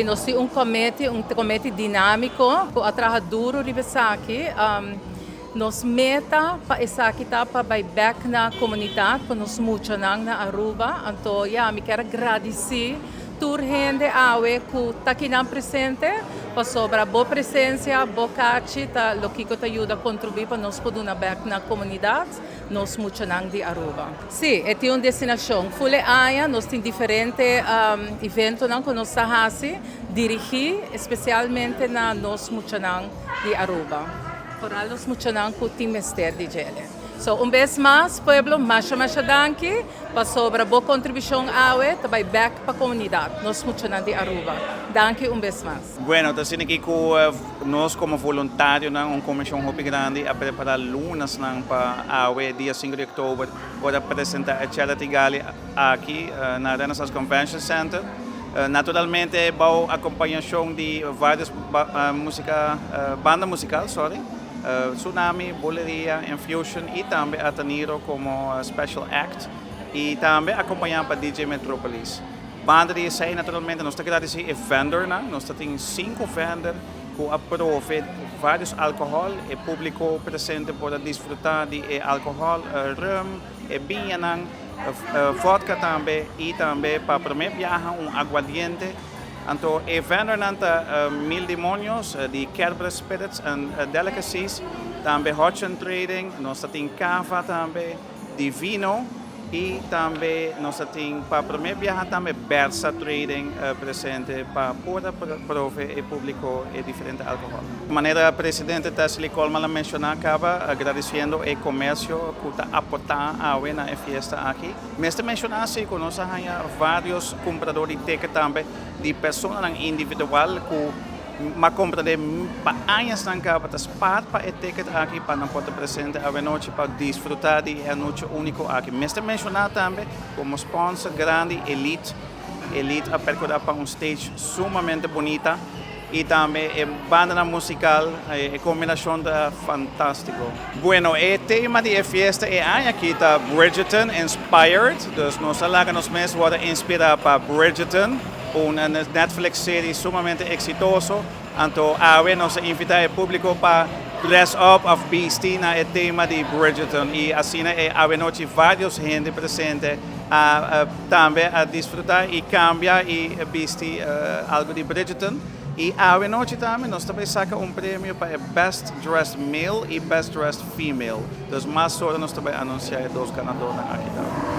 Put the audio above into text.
Sim, nós temos um comete dinâmico, que trabalha duro aqui. Nos meta para essa aqui tá para vai back na comunidade, para nos muito na Aruba. Então, me quero agradecer toda gente que está aqui na presente, para sobra boa presença, boa caixa, tá, o que te ajuda a contribuir para nós poder back na comunidade, nós muito de Aruba. Sim, é uma destinação. Fule aia, nós temos diferentes eventos que nós fazemos, dirigir especialmente na nós muito de Aruba. Para los muchanan ku timester di gele. So, vez mais, Pueblo, masha danke, para sobra boa contribuição awe, também back para a comunidade, nós muchanan de Aruba. Danke vez mais. Bueno, então aqui com nós como voluntário, uma comissão muito grande a preparar lunas para awe, dia 5 de outubro, para apresentar a charity gala aqui na Renaissance Convention Center. Naturalmente, vou acompanhação de várias bandas musicais, Tsunami, Boleria, Infusion e também a Taniro como special act e também acompanhar para DJ Metropolis. Banda de sair naturalmente, nós temos que agradecer vendor, nós temos 5 vendors que aprovam vários álcool e público presente para desfrutar de álcool, rum, vinho, vodka também e também para primeiro viajar aguardiente. Então, o vendor nanta mil demônios de Kerber Spirits and Delicacies, também hot and trading, nós temos cava também, de vinho e também nós temos para primeiro viajar também Bersa Trading presente para poder prover o público e diferente álcool. De maneira presidente Tesli Colman mencionar acaba agradecendo o comércio que está aportando a na fiesta aqui. Mas mencionar se que nós temos vários compradores de ticket também de pessoas individual que ma compra de anos na capa das parte para o ticket aqui para não poder presente a noite para desfrutar de a noite único aqui. Mas mencionar também como sponsor grande Elite a percorrer para um stage sumamente bonita e também a banda musical a combinação da fantástico. Bueno, o tema de fiesta é aqui está Bridgerton inspired, dus nós nos meses vão inspirar para Bridgerton. Uma Netflix-série sumamente exitosa. Então, nós invitamos o público para dress up of Beastie na tema de Bridgerton. E assim, a noite vários gente presente também a desfrutar e cambiar e vestir algo de Bridgerton. E a noite também nós também sacamos prêmio para Best Dressed Male e Best Dressed Female. Então, mais sobre nós também anunciar 2 ganadores aqui.